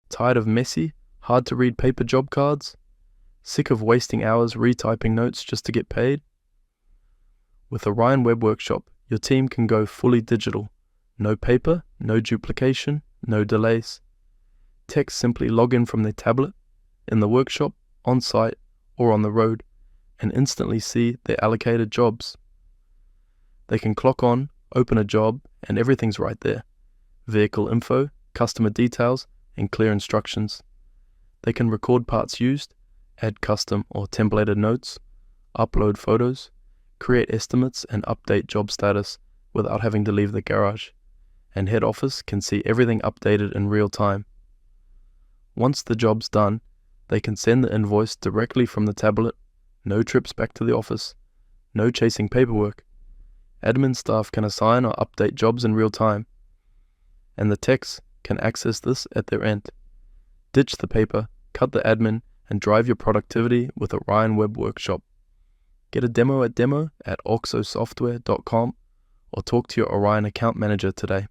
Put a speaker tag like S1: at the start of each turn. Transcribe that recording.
S1: Tired of messy, hard-to-read paper job cards? Sick of wasting hours retyping notes just to get paid? With Orion Web Workshop, your team can go fully digital. No paper, no duplication, no delays. Techs simply log in from their tablet, in the workshop, on-site, or on the road, and instantly see their allocated jobs. They can clock on, open a job, and everything's right there. Vehicle info, customer details, and clear instructions. They can record parts used, add custom or templated notes, upload photos, create estimates and update job status without having to leave the garage, and head office can see everything updated in real time. Once the job's done, they can send the invoice directly from the tablet, no trips back to the office, no chasing paperwork. Admin staff can assign or update jobs in real time, and the techs can access this at their end. Ditch the paper, cut the admin, and drive your productivity with Orion Web Workshop. Get a demo at auxosoftware.com or talk to your Orion account manager today.